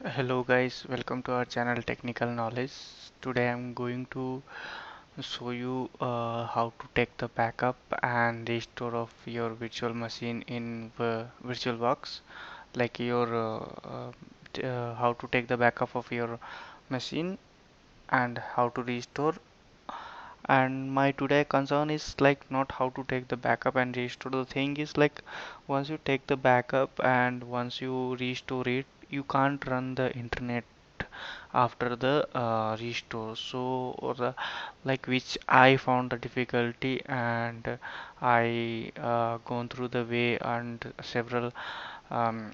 Hello guys, welcome to our channel Technical Knowledge. Today I'm going to show you how to take the backup and restore of your virtual machine in VirtualBox, like how to take the backup of your machine and how to restore. And my today concern is like not how to take the backup and restore. The thing is like once you take the backup and once you restore it, you can't run the internet after the restore. So or the like which I found the difficulty, and I gone through the way and several um,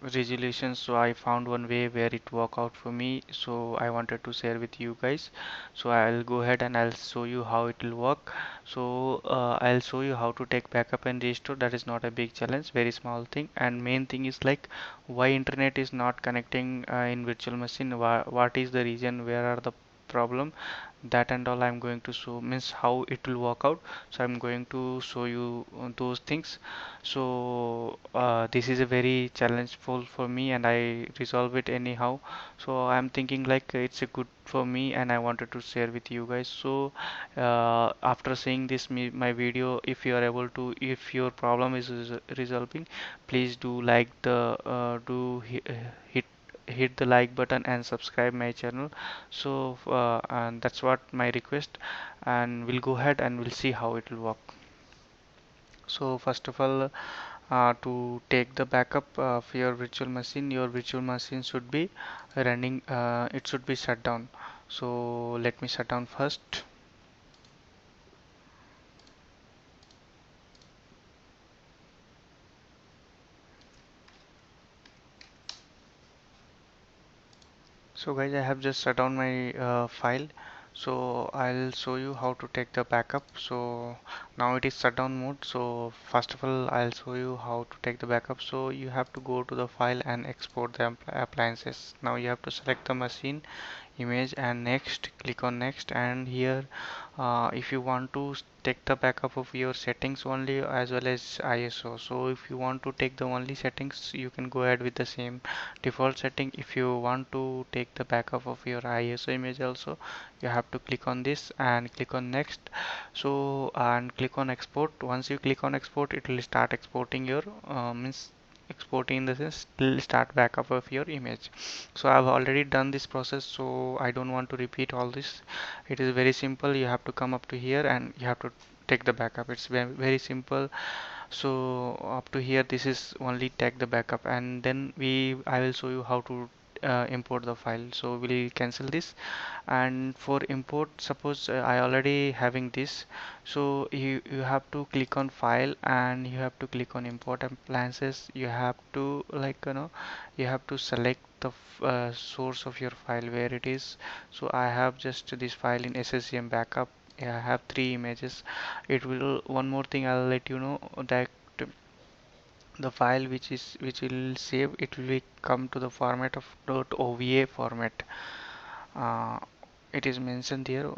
resolutions, so I found one way where it worked out for me, so I wanted to share with you guys. So I'll go ahead and I'll show you how it will work. So I'll show you how to take backup and restore. That is not a big challenge, very small thing. And main thing is like why internet is not connecting in virtual machine, what is the reason, where are the problem, that and all I'm going to show, means how it will work out. So I'm going to show you those things. So this is a very challengeful for me and I resolve it anyhow. So I'm thinking like it's a good for me and I wanted to share with you guys. So after seeing this my video, if you are able to, if your problem is resolving, please do like the hit hit the like button and subscribe my channel. So and that's what my request, and we'll go ahead and we'll see how it will work. So first of all, to take the backup of your virtual machine should be running, it should be shut down. So let me shut down first. So guys, I have just shut down my file. So I'll show you how to take the backup. So now it is shutdown mode. So first of all, I'll show you how to take the backup. So you have to go to the file and export the appliances. Now you have to select the machine image and next, click on next. And here if you want to take the backup of your settings only as well as ISO. So if you want to take the only settings, you can go ahead with the same default setting. If you want to take the backup of your ISO image also, you have to click on this and click on next. So and click on export. Once you click on export, it will start exporting your means exporting in the sense will start backup of your image. So I've already done this process, so I don't want to repeat all this. It is very simple. You have to come up to here and you have to take the backup. It's very simple. So up to here, this is only take the backup, and then I will show you how to import the file. So we'll cancel this, and for import, suppose I already having this. So you have to click on file and you have to click on import appliances. You have to like you have to select the source of your file where it is. So I have just this file in SSCM backup. Yeah, I have three images. It will, one more thing I'll let you know, that the file which will save, it will come to the format of .ova format. uh, it is mentioned here,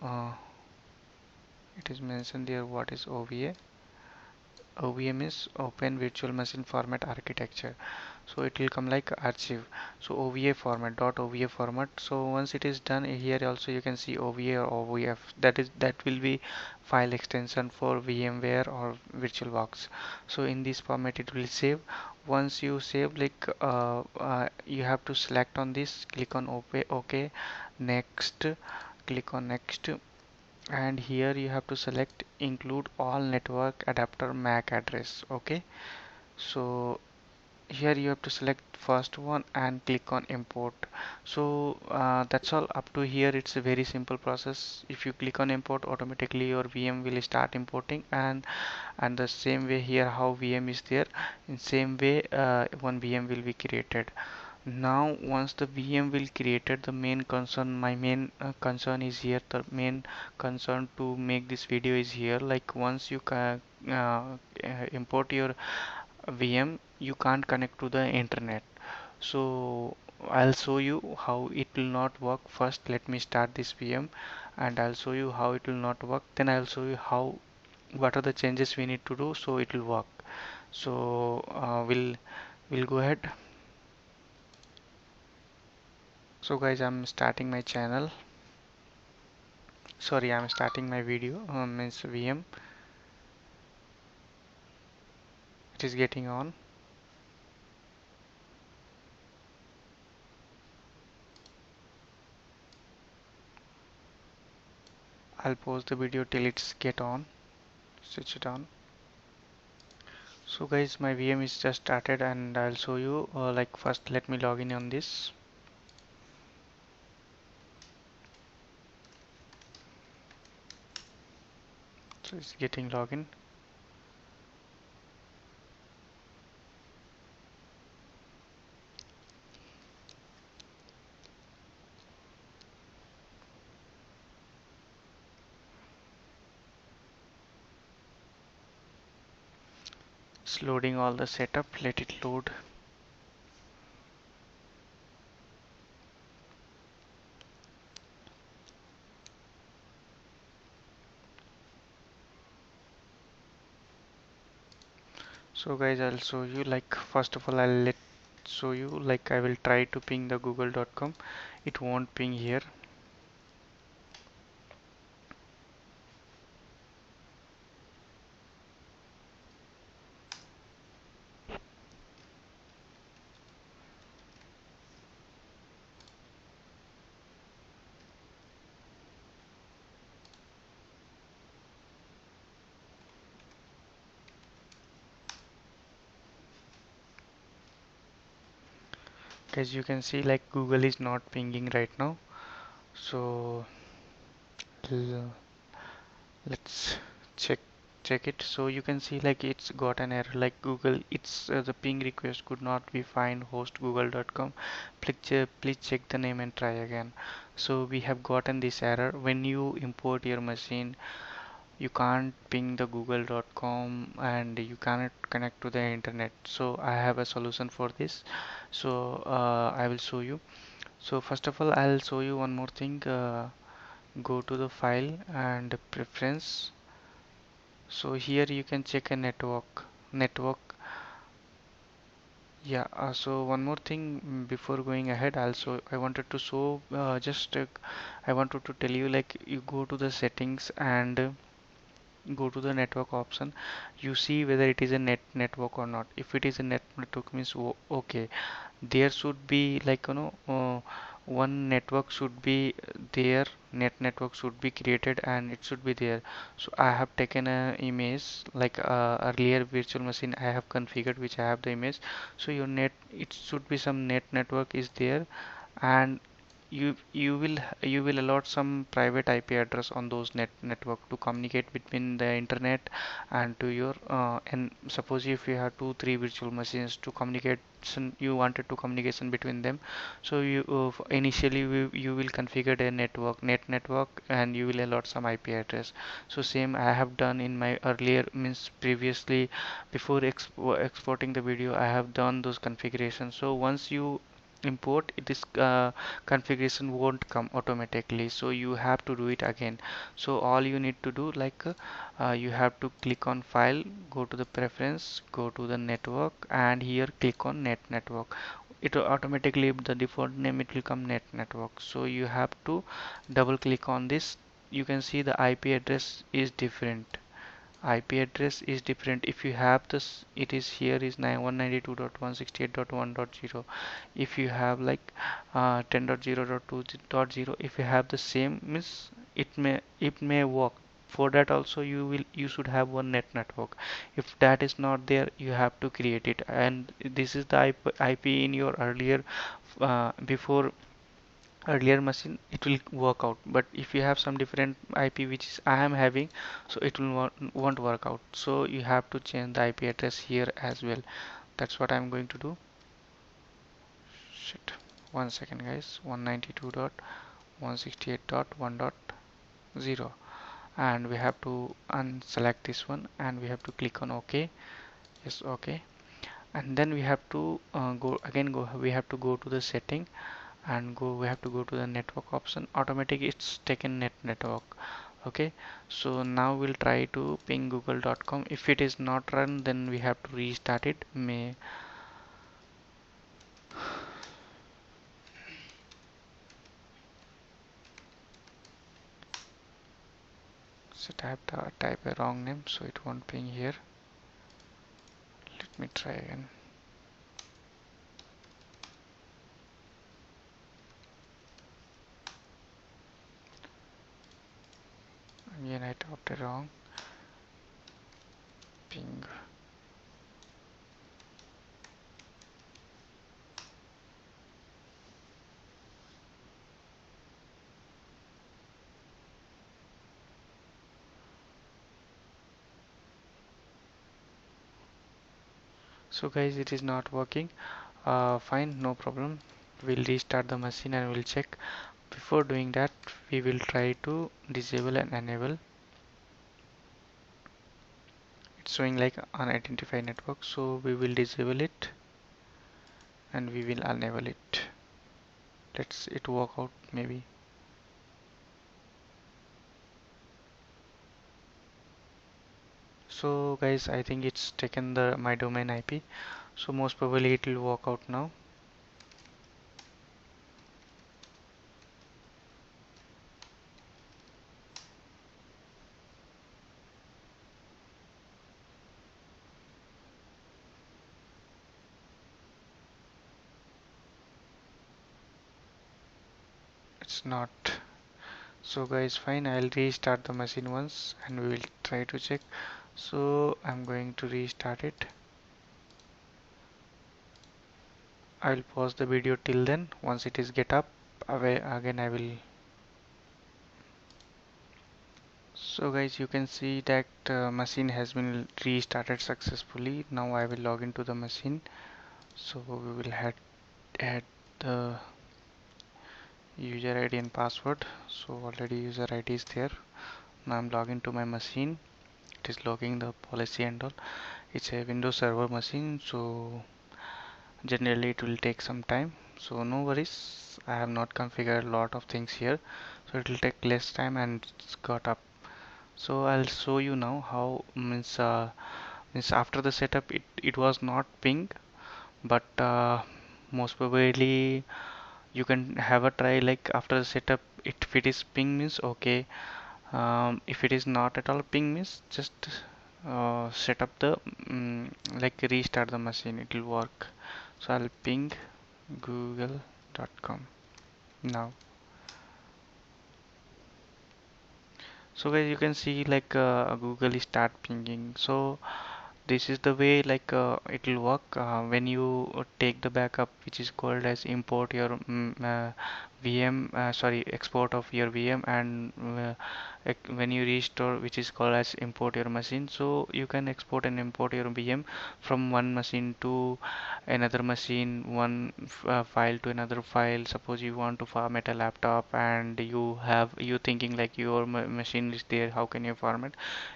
what is OVA. OVM is Open Virtual Machine Format Architecture. So it will come like archive. So OVA format, .ova format. So once it is done, here also you can see OVA or OVF. That will be file extension for VMware or VirtualBox. So in this format it will save. Once you save, like you have to select on this, click on OK, next, click on next, and here you have to select include all network adapter MAC address. Okay, so here you have to select first one and click on import. So that's all. Up to here it's a very simple process. If you click on import, automatically your VM will start importing, and the same way here how VM is there, in same way one VM will be created. Now once the VM will created, the main concern, my main concern is here, the main concern to make this video is here, like once you import your VM, you can't connect to the internet. So I'll show you how it will not work. First let me start this VM and I'll show you how it will not work, then I'll show you how, what are the changes we need to do so it will work. So we'll go ahead. So guys, I'm starting my channel. Sorry, I'm starting my video. Means VM. It is getting on. I'll pause the video till it's get on. Switch it on. So guys, my VM is just started, and I'll show you. Like first, let me log in on this. So it's getting login. It's loading all the setup. Let it load. So guys, I'll show you. Like first of all, I'll let show you. Like I will try to ping the google.com. It won't ping here. As you can see, like Google is not pinging right now. So let's check it. So you can see like it's got an error, like Google, it's the ping request could not be find host google.com. Please check the name and try again. So we have gotten this error when you import your machine. You can't ping the google.com and you cannot connect to the internet. So I have a solution for this. So I will show you. So first of all, I'll show you one more thing. Go to the file and preference. So here you can check a network. Yeah, so one more thing, before going ahead, also I wanted to show, I wanted to tell you, like you go to the settings and go to the network option. You see whether it is a network or not. If it is a network means okay, there should be like one network should be there, network should be created and it should be there. So I have taken a image, like earlier virtual machine I have configured, which I have the image. So your net, it should be some network is there, and you will allot some private IP address on those network to communicate between the internet and to your and suppose if you have two three virtual machines to communicate, you wanted to communication between them. So you initially you will configure a network and you will allot some IP address. So same I have done in my earlier, means previously, before exporting the video I have done those configurations. So once you import, this configuration won't come automatically, so you have to do it again. So all you need to do, like you have to click on file, go to the preference, go to the network, and here click on network. It will automatically, the default name, it will come network. So you have to double click on this. You can see the IP address is different. IP address is different. If you have this, it is here is 192.168.1.0. If you have like 10.0.2.0, if you have the same, means it may work. For that also you should have one network. If that is not there, you have to create it. And this is the IP in your earlier before earlier machine, it will work out. But if you have some different IP which is I am having, so it will won't work out. So you have to change the IP address here as well. That's what I'm going to do. Shit, 1 second guys. 192.168.1.0, and we have to unselect this one and we have to click on OK. Yes, OK. And then we have to go we have to go to the setting and we have to go to the network option. Automatic, it's taken network. Okay, so now we'll try to ping google.com. If it is not run, then we have to restart it. May So type a wrong name, so it won't ping here. Let me try again. Again I typed it wrong. Ping. So guys, it is not working. Fine, no problem. We'll restart the machine and we'll check. Before doing that, we will try to disable and enable. It's showing like unidentified network, so we will disable it and we will enable it. Let's it work out maybe. So guys, I think it's taken the my domain IP, so most probably it will work out now. It's not. So guys, fine, I'll restart the machine once and we will try to check. So I'm going to restart it. I'll pause the video till then. Once it is get up, away again I will. So guys, you can see that machine has been restarted successfully. Now I will log into the machine. So we will add the user ID and password. So already user ID is there. Now I'm logging to my machine. It is logging the policy and all. It's a Windows Server machine, so generally it will take some time. So no worries. I have not configured a lot of things here, so it will take less time and it's got up. So I'll show you now how means after the setup it was not ping, but most probably you can have a try like after the setup if it is ping means okay. If it is not at all ping means just set up the like restart the machine, it will work. So I'll ping google.com now. So guys, you can see like Google is start pinging. So this is the way like it will work when you take the backup, which is called as import your VM, sorry, export of your VM, and when you restore, which is called as import your machine. So you can export and import your VM from one machine to another machine, one file to another file. Suppose you want to format a laptop and you thinking like your machine is there, how can you format?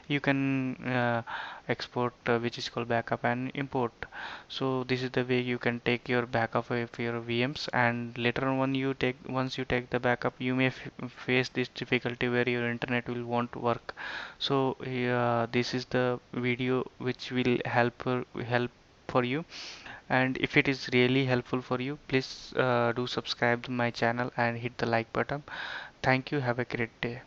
You can export, which is called backup, and import. So this is the way you can take your backup of your VMs, and later on when you take once you take the backup, you may face this difficulty where your internet will won't work. So this is the video which will help for you, and if it is really helpful for you, please do subscribe to my channel and hit the like button. Thank you, have a great day.